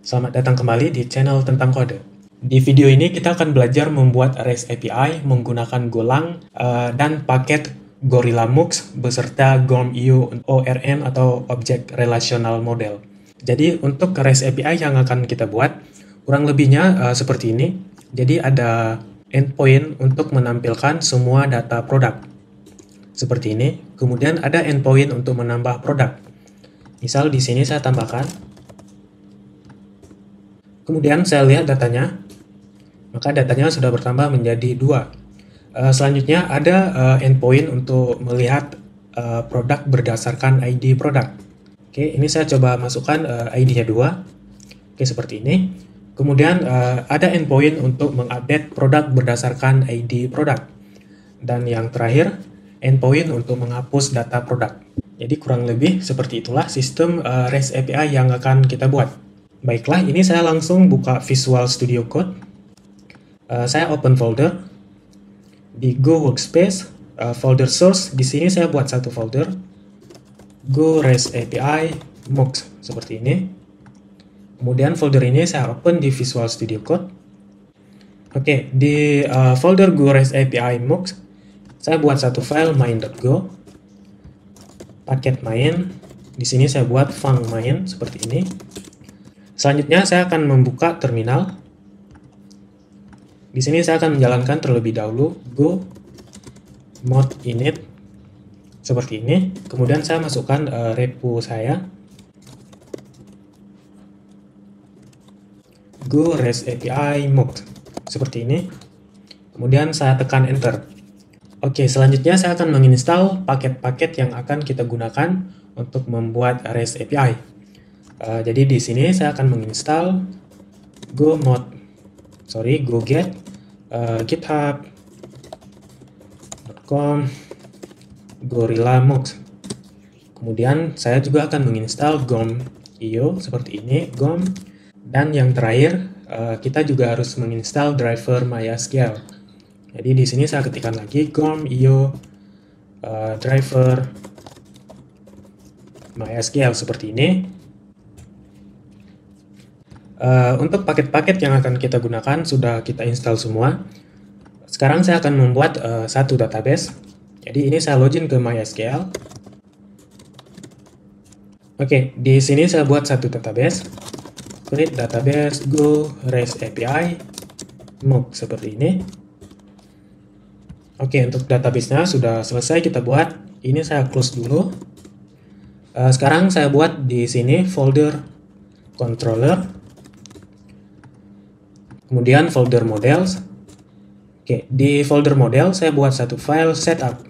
Selamat datang kembali di channel tentang kode. Di video ini kita akan belajar membuat REST API menggunakan Golang dan paket Gorilla Mux beserta GORM-io ORM atau Object Relational Model. Jadi untuk REST API yang akan kita buat, kurang lebihnya seperti ini. Jadi ada endpoint untuk menampilkan semua data produk. Seperti ini. Kemudian ada endpoint untuk menambah produk. Misal di sini saya tambahkan. Kemudian saya lihat datanya, maka datanya sudah bertambah menjadi 2. Selanjutnya ada endpoint untuk melihat produk berdasarkan ID produk. Oke, ini saya coba masukkan ID-nya 2. Oke, seperti ini. Kemudian ada endpoint untuk mengupdate produk berdasarkan ID produk. Dan yang terakhir, endpoint untuk menghapus data produk. Jadi kurang lebih seperti itulah sistem REST API yang akan kita buat. Baiklah, ini saya langsung buka Visual Studio Code. Saya open folder. Di Go Workspace, folder source, di sini saya buat satu folder. Go REST API Mux, seperti ini. Kemudian folder ini saya open di Visual Studio Code. Oke, di folder Go REST API Mux, saya buat satu file main.go. Paket main, di sini saya buat func main, seperti ini. Selanjutnya saya akan membuka terminal. Di sini saya akan menjalankan terlebih dahulu go mod init seperti ini. Kemudian saya masukkan repo saya go REST API mux seperti ini. Kemudian saya tekan enter. Oke, selanjutnya saya akan menginstal paket-paket yang akan kita gunakan untuk membuat REST API. Jadi di sini saya akan menginstal go get github.com Gorilla Mux. Kemudian saya juga akan menginstal GORM-io seperti ini, GORM. Dan yang terakhir kita juga harus menginstal driver MySQL. Jadi di sini saya ketikkan lagi GORM-io driver MySQL seperti ini. Untuk paket-paket yang akan kita gunakan sudah kita install semua. Sekarang saya akan membuat satu database. Jadi ini saya login ke MySQL. Oke, di sini saya buat satu database. Create database go REST API mux seperti ini. Oke, untuk database-nya sudah selesai kita buat. Ini saya close dulu. Sekarang saya buat di sini folder controller. Kemudian folder models. Oke, di folder model saya buat satu file setup.go.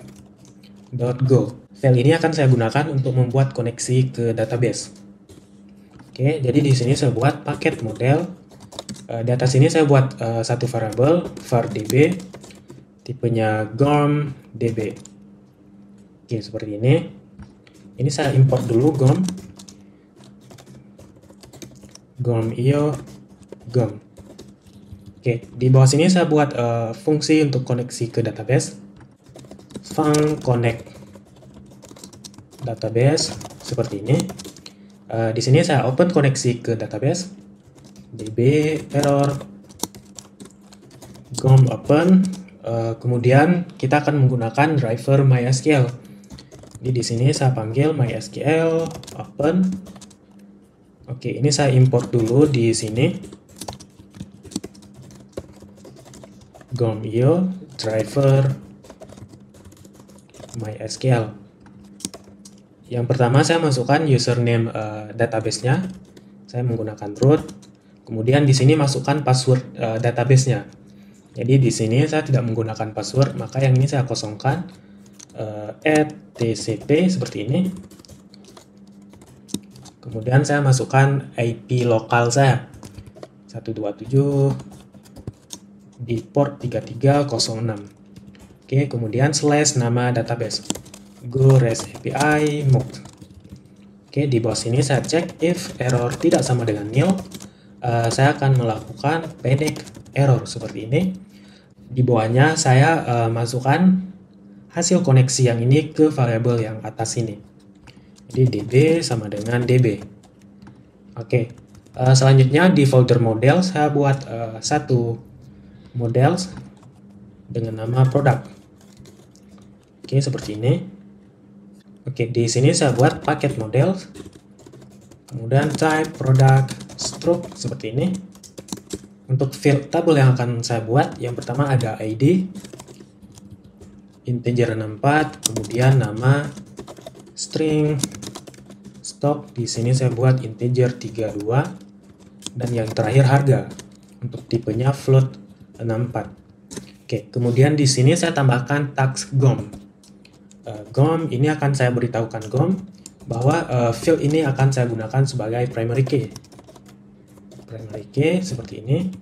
File ini akan saya gunakan untuk membuat koneksi ke database. Oke, jadi di sini saya buat paket model. Di atas ini saya buat satu variabel var db, tipenya GORM db. Oke, seperti ini. Ini saya import dulu GORM-io GORM. Oke, di bawah sini saya buat fungsi untuk koneksi ke database. Func connect database seperti ini. Di sini saya open koneksi ke database. db error GORM open. Kemudian kita akan menggunakan driver MySQL. Jadi di sini saya panggil MySQL open. Oke, ini saya import dulu di sini. GORM-io driver MySQL. Yang pertama saya masukkan username database-nya. Saya menggunakan root. Kemudian di sini masukkan password database-nya. Jadi di sini saya tidak menggunakan password, maka yang ini saya kosongkan. @tcp seperti ini. Kemudian saya masukkan IP lokal saya 127 di port 3306. Oke, kemudian slash nama database go REST API mux. Oke, di bawah sini saya cek if error tidak sama dengan nil. Saya akan melakukan panic error seperti ini. Di bawahnya saya masukkan hasil koneksi yang ini ke variabel yang atas ini. Jadi db sama dengan db. Oke, Selanjutnya di folder model saya buat satu model dengan nama produk. Oke, seperti ini. Oke, di sini saya buat paket model. Kemudian type product stroke seperti ini. Untuk field tabel yang akan saya buat, yang pertama ada ID, integer 64, kemudian nama, string, stock. Di sini saya buat integer 32, dan yang terakhir harga. Untuk tipenya float 64. Oke, kemudian di sini saya tambahkan tags GOM. GOM ini akan saya beritahukan GOM bahwa field ini akan saya gunakan sebagai primary key. Primary key seperti ini.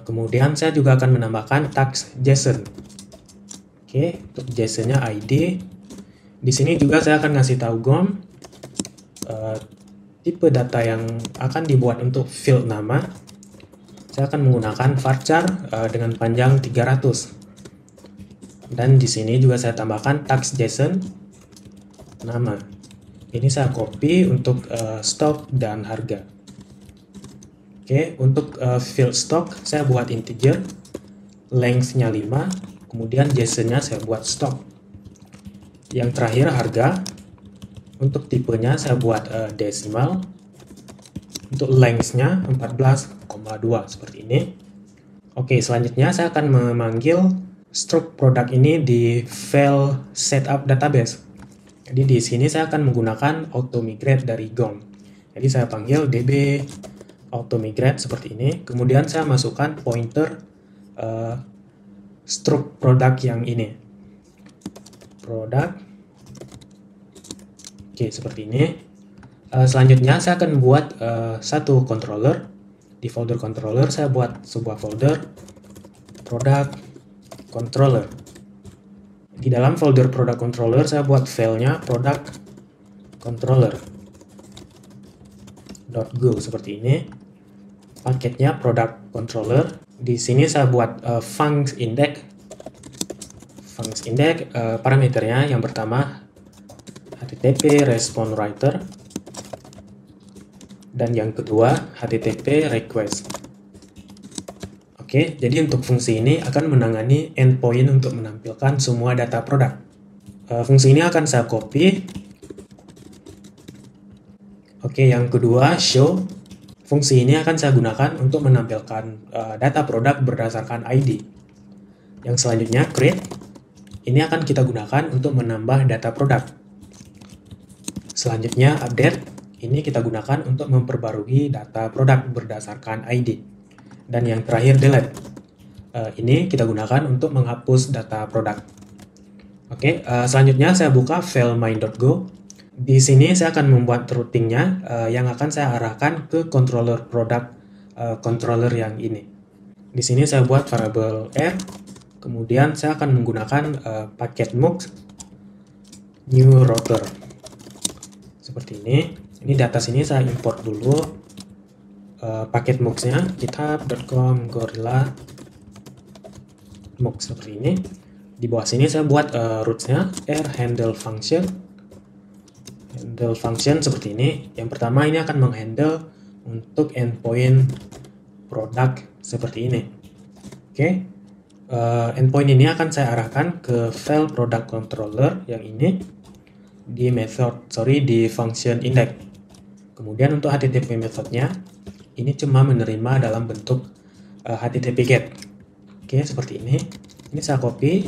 Kemudian saya juga akan menambahkan tags JSON. Oke, untuk JSON-nya ID. Di sini juga saya akan ngasih tahu GOM tipe data yang akan dibuat untuk field nama. Saya akan menggunakan varchar dengan panjang 300. Dan di sini juga saya tambahkan tags JSON nama. Ini saya copy untuk stock dan harga. Oke, untuk field stock saya buat integer, length-nya 5, kemudian JSON-nya saya buat stock. Yang terakhir harga, untuk tipenya saya buat desimal, untuk length-nya 14,2 seperti ini. Oke, selanjutnya saya akan memanggil stroke product ini di file setup database. Jadi di sini saya akan menggunakan auto migrate dari GOM. Jadi saya panggil db auto migrate seperti ini. Kemudian saya masukkan pointer stroke product yang ini. Product. Oke, seperti ini. Selanjutnya saya akan buat satu controller. Di folder controller saya buat sebuah folder product controller. Di dalam folder product controller saya buat filenya product controller.go seperti ini. Paketnya product controller. Di sini saya buat func index. Func index parameternya yang pertama http response writer dan yang kedua http request. Oke, jadi untuk fungsi ini akan menangani endpoint untuk menampilkan semua data produk. Fungsi ini akan saya copy. Oke, yang kedua show. Fungsi ini akan saya gunakan untuk menampilkan data produk berdasarkan ID. Yang selanjutnya create. Ini akan kita gunakan untuk menambah data produk. Selanjutnya update. Ini kita gunakan untuk memperbarui data produk berdasarkan ID. Dan yang terakhir delete. Ini kita gunakan untuk menghapus data produk. Oke, selanjutnya saya buka file main.go. Di sini saya akan membuat routingnya yang akan saya arahkan ke controller product controller yang ini. Di sini saya buat variable r. Kemudian saya akan menggunakan paket mux new router. Seperti ini. Ini data sini saya import dulu. Paket mux-nya github.com gorilla mux seperti ini. Di bawah sini saya buat roots-nya r handle function seperti ini. Yang pertama ini akan menghandle untuk endpoint produk seperti ini. Oke, endpoint ini akan saya arahkan ke file product controller yang ini di di function index. Kemudian untuk http methodnya ini cuma menerima dalam bentuk HTTP GET. Oke, seperti ini. Ini saya copy.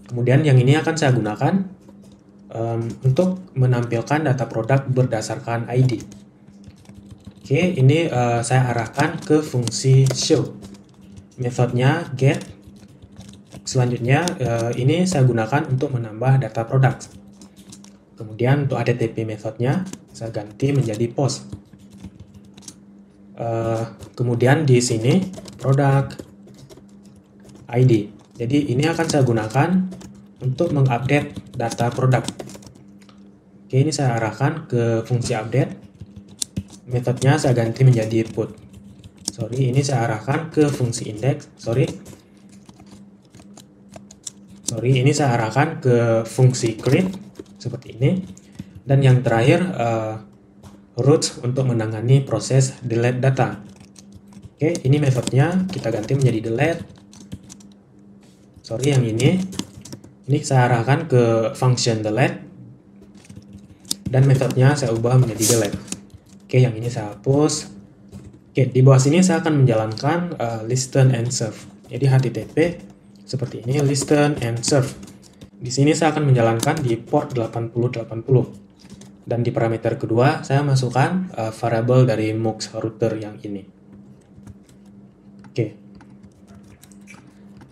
Kemudian yang ini akan saya gunakan untuk menampilkan data produk berdasarkan ID. Oke, ini saya arahkan ke fungsi show. Metodenya get. Selanjutnya ini saya gunakan untuk menambah data produk. Kemudian untuk HTTP metodenya saya ganti menjadi post. Kemudian di sini product ID. Jadi ini akan saya gunakan untuk mengupdate data produk. Oke, ini saya arahkan ke fungsi update. Metodenya saya ganti menjadi put. Ini saya arahkan ke fungsi index. Ini saya arahkan ke fungsi create seperti ini. Dan yang terakhir routes untuk menangani proses delete data. Oke, ini metodenya kita ganti menjadi delete. Sorry, yang ini saya arahkan ke function delete, dan metodenya saya ubah menjadi delete. Oke, yang ini saya hapus. Oke, di bawah sini saya akan menjalankan listen and serve. Jadi HTTP seperti ini, listen and serve. Di sini saya akan menjalankan di port 8080. Dan di parameter kedua saya masukkan variabel dari MUX router yang ini. Oke.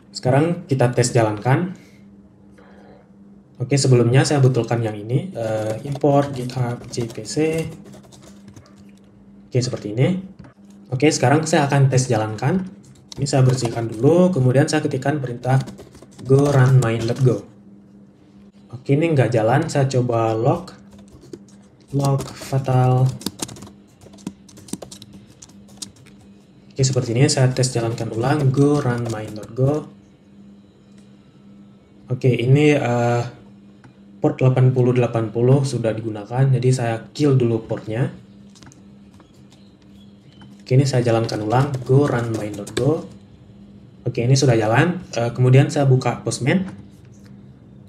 Sekarang kita tes jalankan. Oke, sebelumnya saya betulkan yang ini, import GitHub JPC. Oke, seperti ini. Oke, sekarang saya akan tes jalankan. Ini saya bersihkan dulu, kemudian saya ketikkan perintah go run main.go. Oke, ini nggak jalan, saya coba log fatal. Oke, seperti ini saya tes jalankan ulang, go run main.go. Oke, ini port 8080 sudah digunakan, jadi saya kill dulu portnya. Oke, ini saya jalankan ulang, go run main.go. Oke, ini sudah jalan. Kemudian saya buka Postman.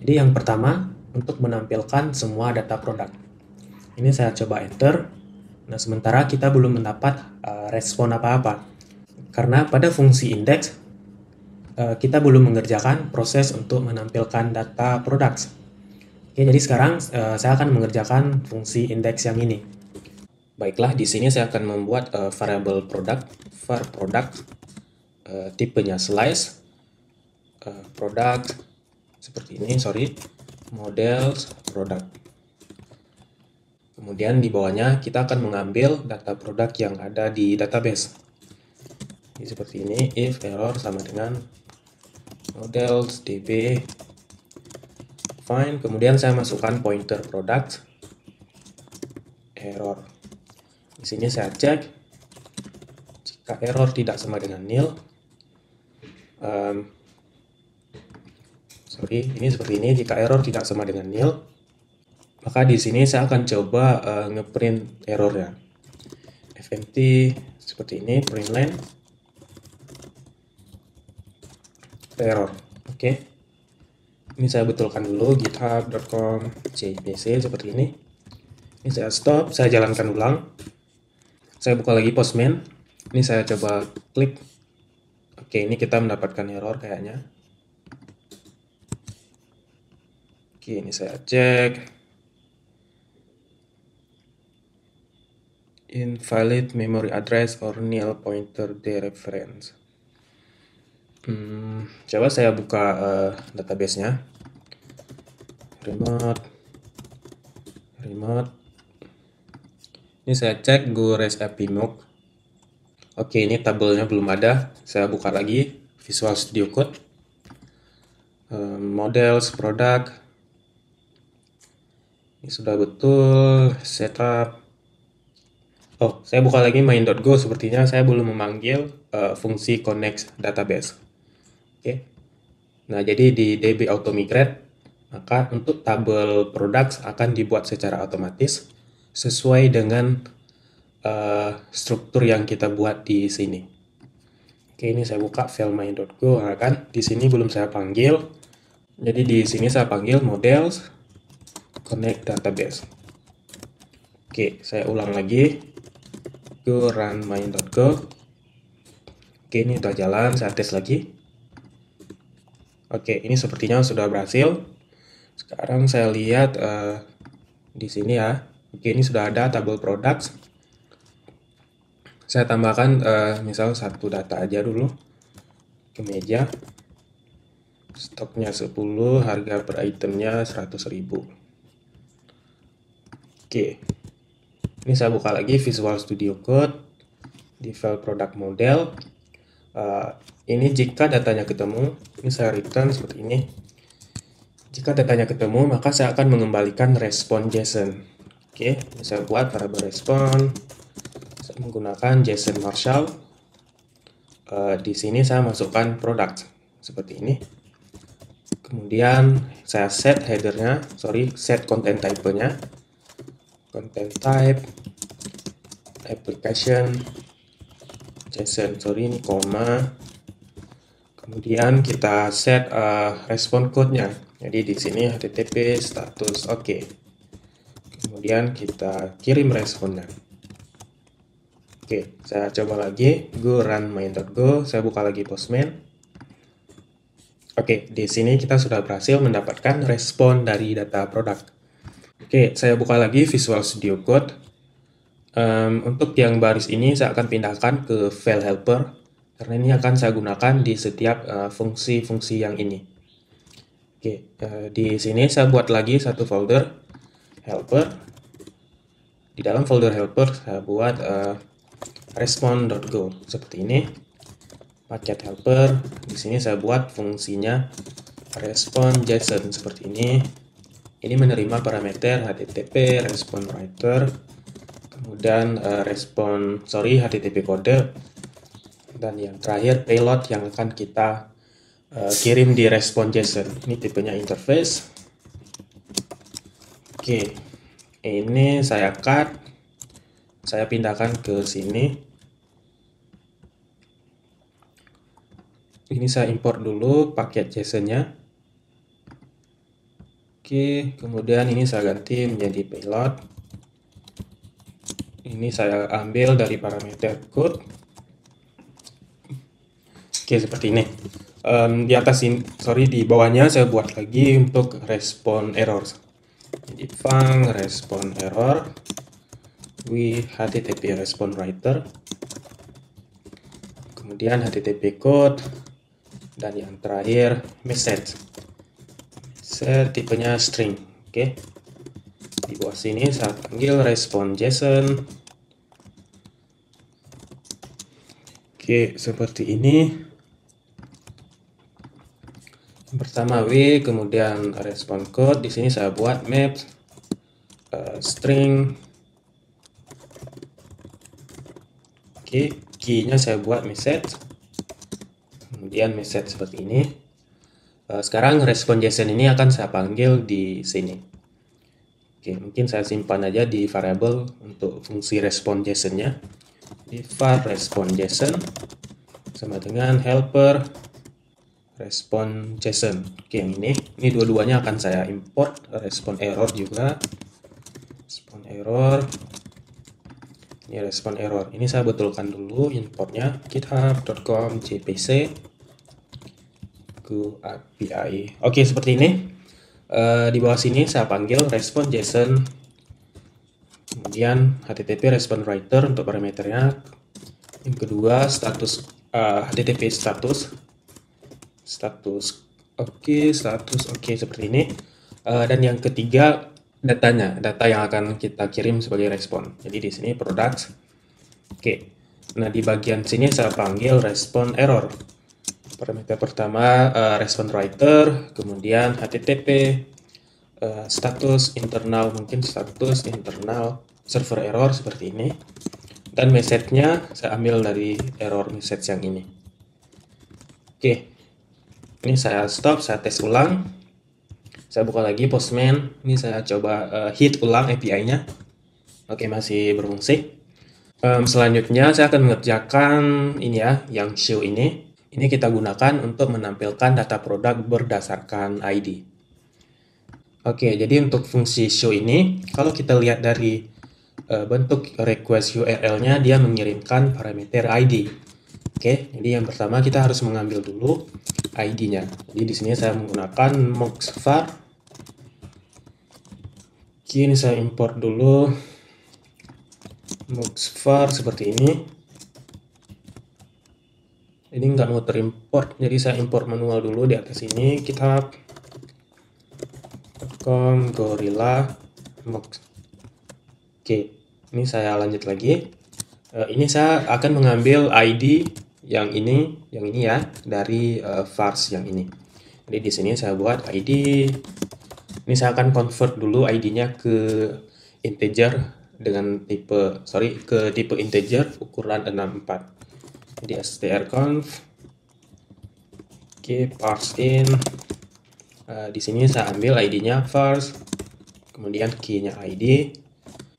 Jadi yang pertama, untuk menampilkan semua data produk. Ini saya coba enter. Nah, sementara kita belum mendapat respon apa-apa. Karena pada fungsi index, kita belum mengerjakan proses untuk menampilkan data produk. Oke, jadi sekarang saya akan mengerjakan fungsi index yang ini. Baiklah, di sini saya akan membuat variabel product, var product, tipenya slice, product seperti ini, models product. Kemudian di bawahnya kita akan mengambil data produk yang ada di database. Ini seperti ini, if error sama dengan models db find, kemudian saya masukkan pointer product error. Di sini saya cek jika error tidak sama dengan nil. Ini seperti ini, jika error tidak sama dengan nil, maka di sini saya akan coba ngeprint errornya. fmt seperti ini, print line error. Oke. Ini saya betulkan dulu, github.com jpc seperti ini. Ini saya stop, saya jalankan ulang. Saya buka lagi Postman. Ini saya coba klik. Oke, ini kita mendapatkan error kayaknya. Oke, ini saya cek. Invalid memory address or nil pointer dereference. Coba saya buka database-nya. Remote. Ini saya cek go res api mock. Oke, ini tabelnya belum ada. Saya buka lagi Visual Studio Code. Models, product. Ini sudah betul. Setup. Oh, saya buka lagi main.go. Sepertinya saya belum memanggil fungsi connect database. Oke. Nah, jadi di DB Auto Migrate, maka untuk tabel products akan dibuat secara otomatis sesuai dengan struktur yang kita buat di sini. Oke, ini saya buka file main.go, kan di sini belum saya panggil. Jadi di sini saya panggil models connect database. Oke, saya ulang lagi. Go run main.go. Oke, ini sudah jalan, saya tes lagi. Oke, ini sepertinya sudah berhasil. Sekarang saya lihat di sini ya. Oke, ini sudah ada tabel products. Saya tambahkan misal satu data aja dulu ke meja. Stoknya 10, harga per itemnya 100.000. Oke. Ini saya buka lagi Visual Studio Code di file product model. Ini jika datanya ketemu, ini saya return seperti ini. Jika datanya ketemu, maka saya akan mengembalikan respon JSON. Oke, ini saya buat variabel respon. Saya menggunakan JSON Marshall. Di sini saya masukkan product seperti ini. Kemudian saya set headernya, set content type-nya. Content type application JSON, sorry ini koma. Kemudian kita set respon code-nya. Jadi di sini HTTP status oke. Kemudian kita kirim responnya. Oke, saya coba lagi. Go run main.go. Saya buka lagi Postman. Oke, di sini kita sudah berhasil mendapatkan respon dari data produk. Oke, saya buka lagi Visual Studio Code. Untuk yang baris ini saya akan pindahkan ke file helper, karena ini akan saya gunakan di setiap fungsi-fungsi yang ini. Oke, di sini saya buat lagi satu folder helper. Di dalam folder helper saya buat respon.go seperti ini. Paket helper, di sini saya buat fungsinya respon JSON seperti ini. Ini menerima parameter HTTP, respon writer, kemudian HTTP kode, dan yang terakhir payload yang akan kita kirim di respon JSON. Ini tipenya interface. Oke, ini saya cut, saya pindahkan ke sini. Ini saya import dulu paket JSON-nya. Oke, kemudian ini saya ganti menjadi payload. Ini saya ambil dari parameter code. Oke, seperti ini. Di atas ini, di bawahnya saya buat lagi untuk respon error. Jadi func respon error with HTTP respon writer. Kemudian HTTP code, dan yang terakhir message. Tipenya string. Oke. Di bawah sini saya panggil respon JSON. Oke, seperti ini. Yang pertama W, kemudian respon code. Di sini saya buat map string. Oke, key-nya saya buat message. Kemudian message seperti ini. Sekarang respon JSON ini akan saya panggil di sini. Oke, mungkin saya simpan aja di variable untuk fungsi respon JSON-nya. Di var respon JSON sama dengan helper respon JSON. Oke, yang ini dua-duanya akan saya import. Respon error juga. Respon error. Ini respon error. Ini saya betulkan dulu importnya. github.com jpc go API. Oke, seperti ini. Di bawah sini saya panggil respon JSON. Kemudian HTTP respon writer untuk parameternya. Yang kedua status HTTP status oke, seperti ini. Dan yang ketiga datanya, data yang akan kita kirim sebagai respon. Jadi di sini products. Oke. Nah, di bagian sini saya panggil respon error. Parameter pertama respon writer, kemudian HTTP status internal, mungkin status internal server error seperti ini. Dan message-nya saya ambil dari error message yang ini. Oke. Ini saya stop, saya tes ulang. Saya buka lagi Postman. Ini saya coba hit ulang API-nya. Oke, masih berfungsi. Selanjutnya saya akan mengerjakan ini ya, yang show ini. Ini kita gunakan untuk menampilkan data produk berdasarkan ID. Oke, jadi untuk fungsi show ini, kalau kita lihat dari bentuk request URL-nya, dia mengirimkan parameter ID. Oke, jadi yang pertama kita harus mengambil dulu ID-nya. Jadi di sini saya menggunakan mox_var. Oke, ini saya import dulu mox_var seperti ini. Ini nggak mau terimport, jadi saya import manual dulu di atas ini. github.com gorilla mox. Oke, ini saya lanjut lagi. Ini saya akan mengambil ID yang ini ya dari vars yang ini. Jadi di sini saya buat ID. Ini saya akan convert dulu ID-nya ke integer dengan tipe integer ukuran 64. Jadi strconf. Oke, parse in. Di sini saya ambil ID-nya vars, kemudian key-nya ID.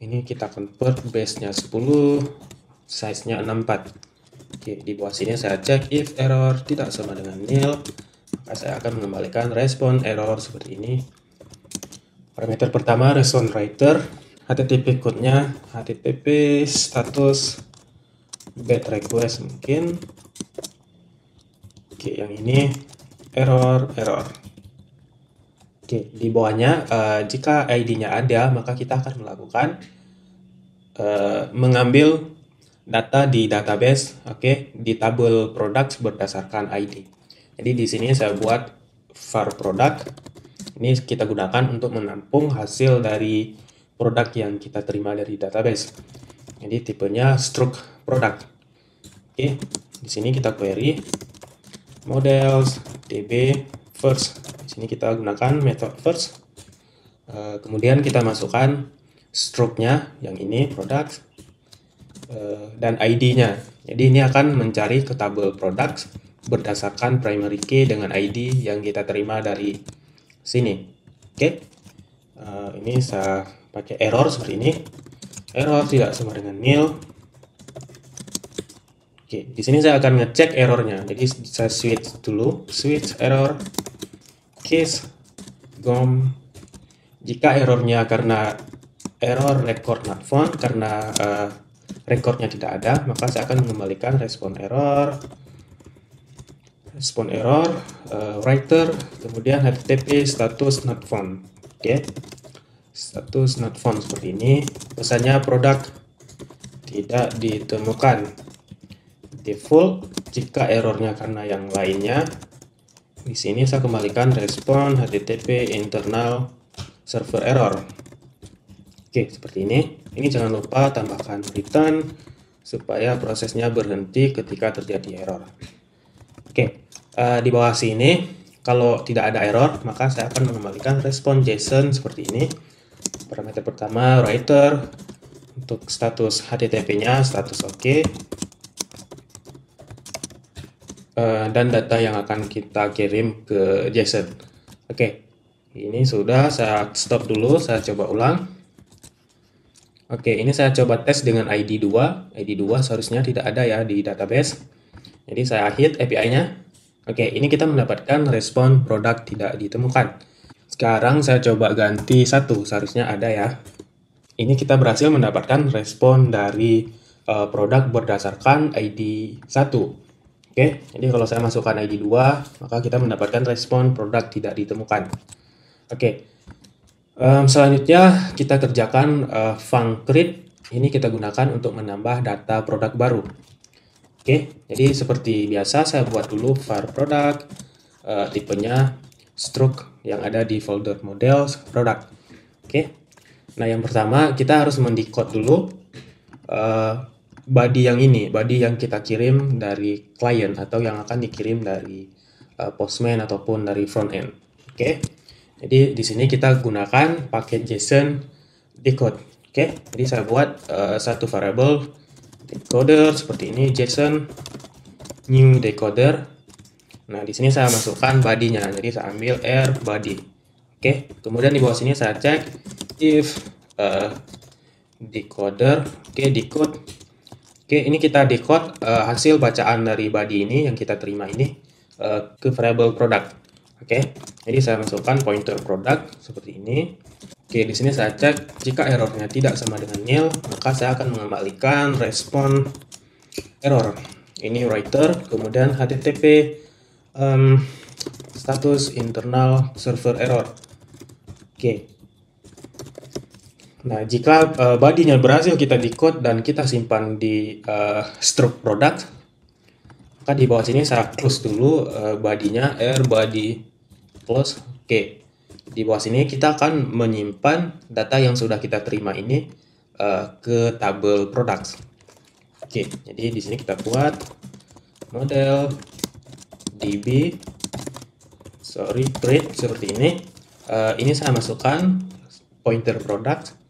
Ini kita convert base-nya 10, size-nya 64. Oke, di bawah sini saya cek if error tidak sama dengan nil, maka saya akan mengembalikan respon error seperti ini. Parameter pertama respon writer, HTTP code-nya HTTP status bad request mungkin. Oke, yang ini error. Oke, di bawahnya jika ID-nya ada, maka kita akan melakukan mengambil data di database, oke, di tabel product berdasarkan ID. Jadi di sini saya buat var product. Ini kita gunakan untuk menampung hasil dari produk yang kita terima dari database. Jadi tipenya struct product. Oke, di sini kita query models db first. Di sini kita gunakan method first. Kemudian kita masukkan struct-nya yang ini product dan ID-nya. Jadi ini akan mencari ke tabel product berdasarkan primary key dengan ID yang kita terima dari sini. Oke. Ini saya pakai error seperti ini. Error tidak sama dengan nil. Oke, di sini saya akan ngecek errornya. Jadi saya switch dulu, switch error case gom. Jika errornya karena error record not found, karena recordnya tidak ada, maka saya akan mengembalikan respon error, writer, kemudian HTTP status not found. Oke, status not found seperti ini. Pesannya produk tidak ditemukan. Default jika errornya karena yang lainnya. Di sini saya kembalikan respon HTTP internal server error. Oke, seperti ini. Ini jangan lupa tambahkan return supaya prosesnya berhenti ketika terjadi error. Oke, di bawah sini kalau tidak ada error, maka saya akan mengembalikan respon JSON seperti ini. Parameter pertama writer, untuk status HTTP-nya status oke. Dan data yang akan kita kirim ke JSON. Oke, ini sudah, saya stop dulu, saya coba ulang. Oke, ini saya coba tes dengan ID 2. ID 2 seharusnya tidak ada ya di database. Jadi saya hit API-nya. Oke, ini kita mendapatkan respon produk tidak ditemukan. Sekarang saya coba ganti 1, seharusnya ada ya. Ini kita berhasil mendapatkan respon dari produk berdasarkan ID 1. Oke, jadi kalau saya masukkan ID 2, maka kita mendapatkan respon produk tidak ditemukan. Oke, selanjutnya kita kerjakan func create. Ini kita gunakan untuk menambah data produk baru. Oke, jadi seperti biasa saya buat dulu var product, tipenya struct yang ada di folder models product. Oke, nah yang pertama kita harus mendecode dulu body yang ini, body yang kita kirim dari klien atau yang akan dikirim dari Postman ataupun dari front end. Oke, jadi di sini kita gunakan paket JSON decode. Oke, jadi saya buat satu variable decoder seperti ini, JSON new decoder. Nah, di sini saya masukkan body-nya, jadi saya ambil air body. Oke, kemudian di bawah sini saya cek if decoder, oke, decode. Oke, ini kita decode hasil bacaan dari body ini yang kita terima ini ke variable product. Oke, jadi saya masukkan pointer product seperti ini. Oke, di sini saya cek jika errornya tidak sama dengan nil, maka saya akan mengembalikan respon error. Ini writer, kemudian HTTP status internal server error. Oke. Nah, jika body-nya berhasil kita decode dan kita simpan di struct product, maka di bawah sini saya close dulu body-nya, air body close. Oke, di bawah sini kita akan menyimpan data yang sudah kita terima ini ke tabel products. Oke, jadi di sini kita buat model db create seperti ini. Ini saya masukkan pointer product.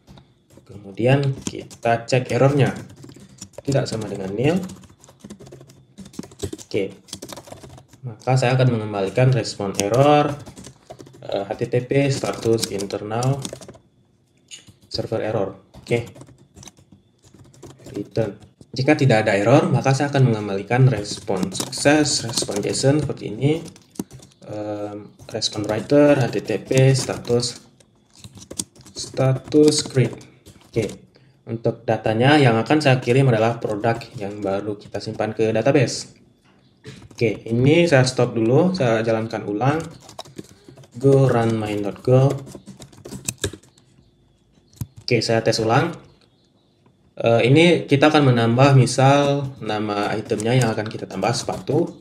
Kemudian kita cek errornya tidak sama dengan nil. Oke, maka saya akan mengembalikan respon error HTTP status internal server error. Oke, return. Jika tidak ada error, maka saya akan mengembalikan respon sukses, respon JSON seperti ini, respon writer, HTTP, status create. Oke, untuk datanya yang akan saya kirim adalah produk yang baru kita simpan ke database. Oke, ini saya stop dulu, saya jalankan ulang. Go run main.go. Oke, saya tes ulang. Ini kita akan menambah misal nama itemnya yang akan kita tambah sepatu.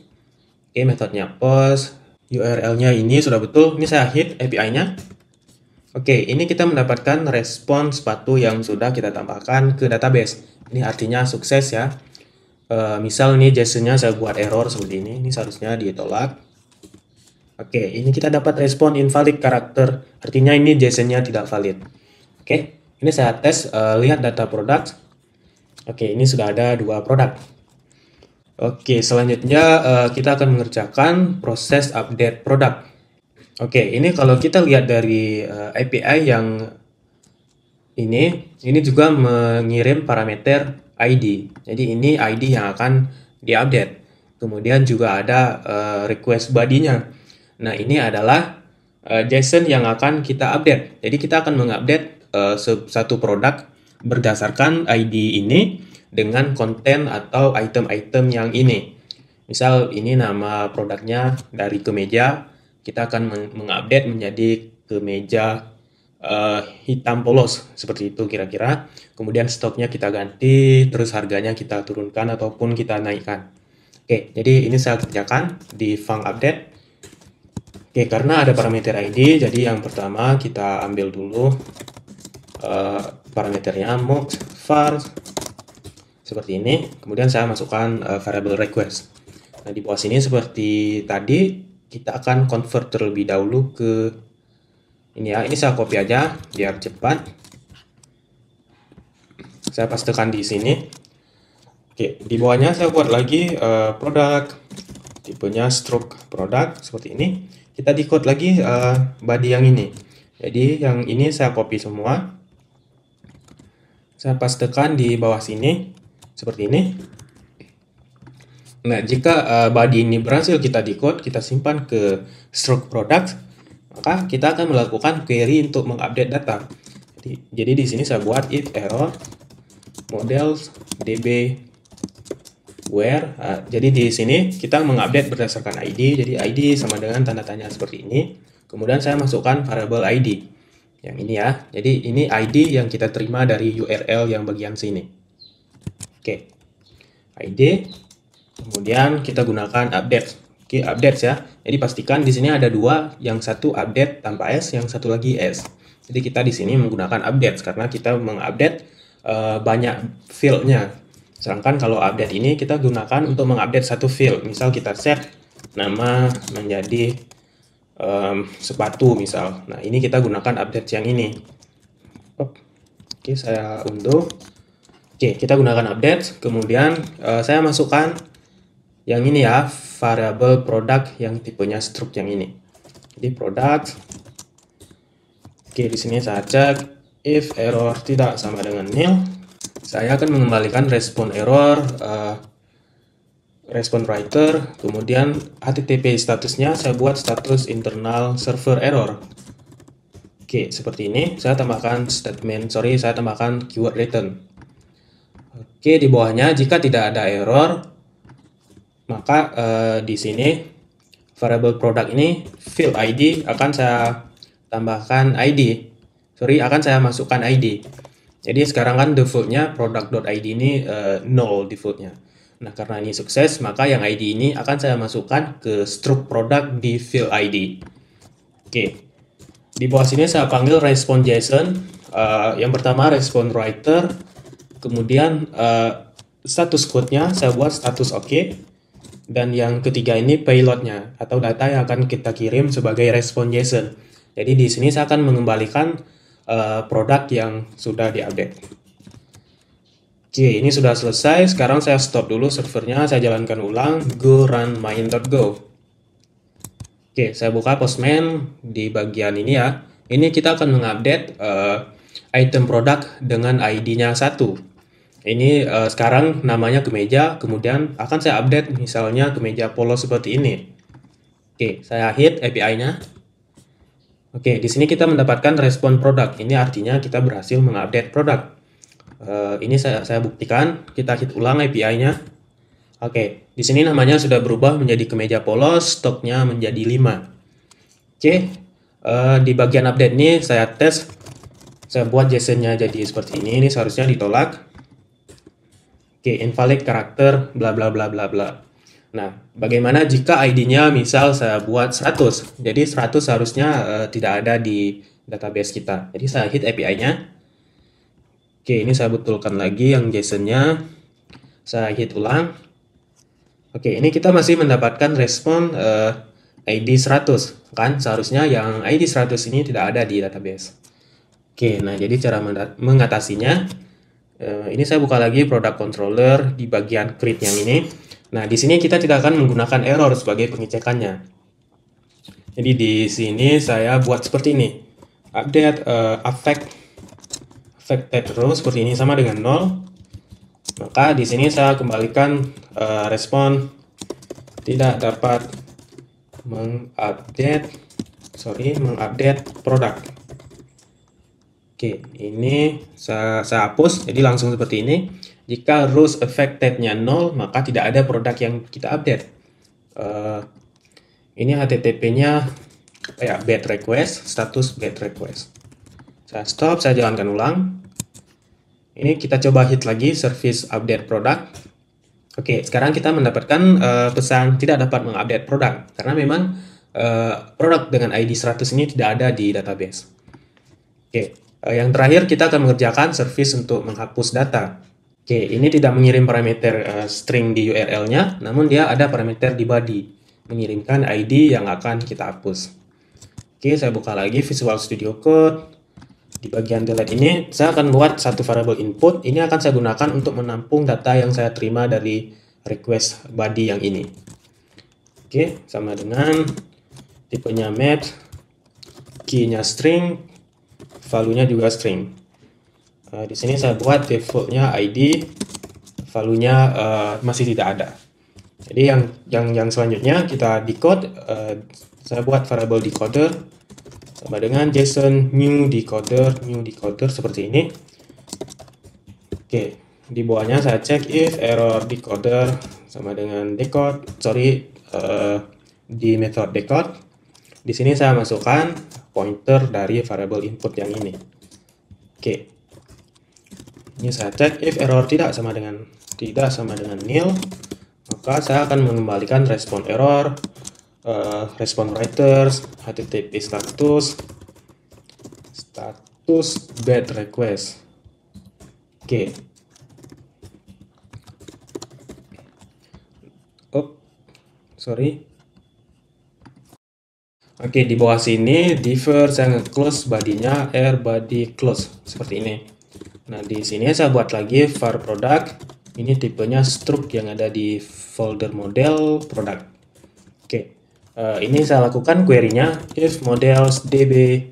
Oke, metodenya post, URL-nya ini sudah betul. Ini saya hit API-nya. Oke, ini kita mendapatkan respon sepatu yang sudah kita tambahkan ke database. Ini artinya sukses ya. Misal nih JSON-nya saya buat error seperti ini seharusnya ditolak. Oke, ini kita dapat respon invalid karakter, artinya ini JSON-nya tidak valid. Oke, ini saya tes, lihat data produk. Oke, ini sudah ada 2 produk. Oke, selanjutnya kita akan mengerjakan proses update produk. Oke, ini kalau kita lihat dari API yang ini juga mengirim parameter ID. Jadi ini ID yang akan diupdate. Kemudian juga ada request body-nya. Nah, ini adalah JSON yang akan kita update. Jadi kita akan mengupdate satu produk berdasarkan ID ini dengan konten atau item-item yang ini. Misal ini nama produknya dari kemeja, kita akan mengupdate menjadi kemeja hitam polos, seperti itu kira-kira. Kemudian stoknya kita ganti, terus harganya kita turunkan ataupun kita naikkan. Oke, jadi ini saya kerjakan di func update. Oke, karena ada parameter ID, jadi yang pertama kita ambil dulu parameternya mux var seperti ini. Kemudian saya masukkan variable request. Nah, di bawah sini seperti tadi kita akan convert terlebih dahulu ke ini ya. Ini saya copy aja biar cepat. Saya pastekan di sini. Oke, di bawahnya saya buat lagi produk tipenya stroke produk seperti ini. Kita decode lagi body yang ini. Jadi yang ini saya copy semua. Saya pastekan di bawah sini seperti ini. Nah, jika body ini berhasil kita decode, kita simpan ke stroke product, maka kita akan melakukan query untuk mengupdate data. Jadi di sini saya buat if error models db where. Jadi di sini kita mengupdate berdasarkan ID. Jadi ID sama dengan tanda tanya seperti ini. Kemudian saya masukkan variable ID. Yang ini ya. Jadi ini ID yang kita terima dari URL yang bagian sini. Oke. ID. Kemudian kita gunakan update. Oke, update ya. Jadi pastikan di sini ada 2, yang satu update tanpa S, yang satu lagi S. Jadi kita di sini menggunakan update karena kita mengupdate banyak field-nya. Sedangkan kalau update ini kita gunakan untuk mengupdate satu field. Misal kita set nama menjadi sepatu misal. Nah, ini kita gunakan update yang ini. Oke, saya unduh. Oke, kita gunakan update. Kemudian saya masukkan yang ini ya, variable product yang tipenya struct yang ini. Jadi product. Oke, di sini saya cek if error tidak sama dengan nil. Saya akan mengembalikan respon error, respon writer, kemudian HTTP statusnya saya buat status internal server error. Oke, seperti ini. Saya tambahkan saya tambahkan keyword return. Oke, di bawahnya jika tidak ada error, maka di sini variable product ini field ID akan saya tambahkan ID. Akan saya masukkan ID. Jadi sekarang kan defaultnya product.id ini null defaultnya. Nah, karena ini sukses, maka yang ID ini akan saya masukkan ke struct product di field ID. Oke. Di bawah sini saya panggil respon JSON. Yang pertama respon writer, kemudian status code-nya saya buat status OK. Dan yang ketiga ini payload-nya atau data yang akan kita kirim sebagai respon JSON. Jadi di sini saya akan mengembalikan produk yang sudah diupdate. Oke, ini sudah selesai. Sekarang saya stop dulu servernya, saya jalankan ulang, go run main.go. Oke, saya buka Postman di bagian ini ya. Ini kita akan mengupdate item produk dengan ID-nya 1. Ini sekarang namanya kemeja, kemudian akan saya update misalnya kemeja polos seperti ini. Oke, saya hit API-nya. Oke, di sini kita mendapatkan respon produk. Ini artinya kita berhasil mengupdate produk. Ini saya buktikan. Kita hit ulang API-nya. Oke, di sini namanya sudah berubah menjadi kemeja polos, stoknya menjadi 5. Oke, di bagian update ini saya tes. Saya buat JSON-nya jadi seperti ini. Ini seharusnya ditolak. Oke, invalid karakter bla bla bla bla bla. Nah, bagaimana jika ID-nya misal saya buat 100? Jadi 100 seharusnya tidak ada di database kita. Jadi saya hit API-nya. Oke, ini saya betulkan lagi yang JSON-nya. Saya hit ulang. Oke, ini kita masih mendapatkan respon ID 100. Kan seharusnya yang ID 100 ini tidak ada di database. Oke, nah jadi cara mengatasinya. Ini saya buka lagi product controller di bagian create yang ini. Nah, di sini kita tidak akan menggunakan error sebagai pengecekannya. Jadi di sini saya buat seperti ini. Update affected row seperti ini sama dengan 0. Maka di sini saya kembalikan respon tidak dapat mengupdate produk. Oke, ini saya hapus, jadi langsung seperti ini. Jika rows affected-nya 0, maka tidak ada produk yang kita update. Ini HTTP-nya bad request, status bad request. Saya stop, saya jalankan ulang. Ini kita coba hit lagi, service update product. Oke, sekarang kita mendapatkan pesan tidak dapat mengupdate produk. Karena memang produk dengan ID 100 ini tidak ada di database. Oke, yang terakhir kita akan mengerjakan service untuk menghapus data. Oke, ini tidak mengirim parameter string di URL-nya, namun dia ada parameter di body, mengirimkan ID yang akan kita hapus. Oke, saya buka lagi Visual Studio Code. Di bagian delete ini, saya akan buat satu variable input. Ini akan saya gunakan untuk menampung data yang saya terima dari request body yang ini. Oke, sama dengan tipenya match, key-nya string, value-nya juga string. Di sini saya buat default-nya ID, value-nya masih tidak ada. Jadi yang selanjutnya kita decode, saya buat variable decoder sama dengan JSON new decoder seperti ini. Oke, di bawahnya saya cek if error decoder sama dengan decode, di method decode. Di sini saya masukkan pointer dari variable input yang ini. Oke. Ini saya cek if error tidak sama dengan nil, maka saya akan mengembalikan respon error, respon writers, HTTP status bad request. Oke. Oke, di bawah sini diver saya nge-close body-nya air body close seperti ini. Nah, di sini saya buat lagi var product. Ini tipenya struct yang ada di folder model product. Oke, ini saya lakukan query-nya if models db.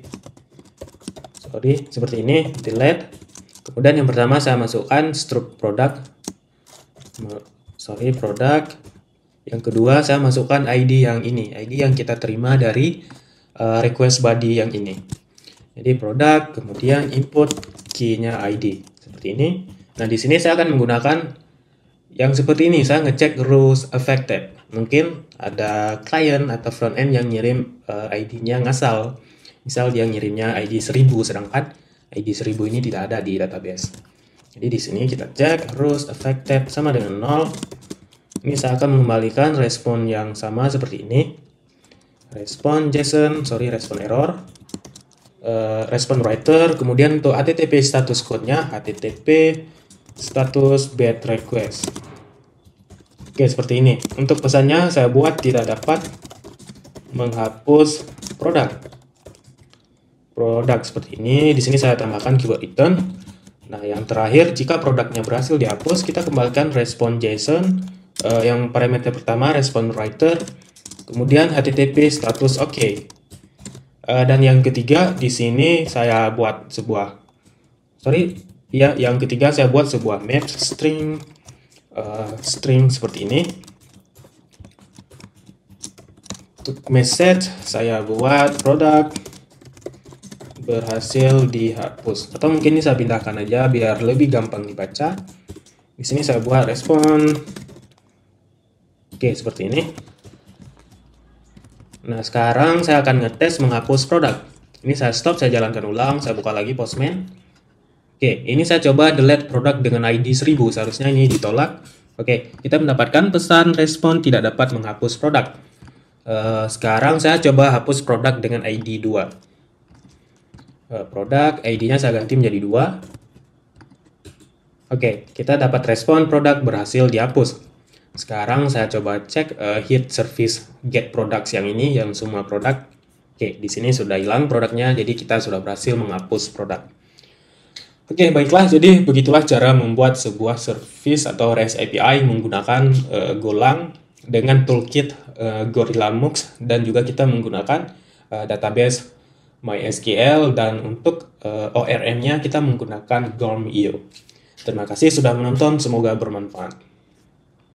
Seperti ini, delete. Kemudian yang pertama saya masukkan struct product. Product. Yang kedua saya masukkan ID yang ini, ID yang kita terima dari request body yang ini. Jadi product, kemudian input key-nya ID seperti ini. Nah, di sini saya akan menggunakan yang seperti ini. Saya ngecek rows affected. Mungkin ada client atau front end yang ngirim ID-nya ngasal. Misal dia ngirimnya ID 1000, sedangkan ID 1000 ini tidak ada di database. Jadi di sini kita cek rows affected sama dengan 0. Ini saya akan mengembalikan respon yang sama seperti ini. Respon JSON, respon error. Respon writer, kemudian untuk HTTP status code-nya HTTP status bad request. Oke, seperti ini. Untuk pesannya saya buat tidak dapat menghapus produk seperti ini. Di sini saya tambahkan keyword return. Nah, yang terakhir, jika produknya berhasil dihapus, kita kembalikan respon JSON. Yang parameter pertama respon writer, kemudian HTTP status oke. Dan yang ketiga di sini saya buat sebuah sorry, ya, yang ketiga saya buat sebuah map string, string seperti ini. Untuk message saya buat produk berhasil dihapus, atau mungkin ini saya pindahkan aja biar lebih gampang dibaca. Di sini saya buat respon. Oke, seperti ini. Nah, sekarang saya akan ngetes menghapus produk. Ini saya stop, saya jalankan ulang, saya buka lagi Postman. Oke, ini saya coba delete produk dengan ID 1000, seharusnya ini ditolak. Oke, kita mendapatkan pesan respon tidak dapat menghapus produk. Sekarang saya coba hapus produk dengan ID 2. Produk, ID-nya saya ganti menjadi 2. Oke, kita dapat respon produk berhasil dihapus. Sekarang saya coba cek hit service get products yang ini, yang semua produk. Oke, di sini sudah hilang produknya, jadi kita sudah berhasil menghapus produk. Oke, baiklah, jadi begitulah cara membuat sebuah service atau REST API menggunakan Golang dengan toolkit GorillaMux, dan juga kita menggunakan database MySQL, dan untuk ORM-nya kita menggunakan Gorm.io. Terima kasih sudah menonton, semoga bermanfaat.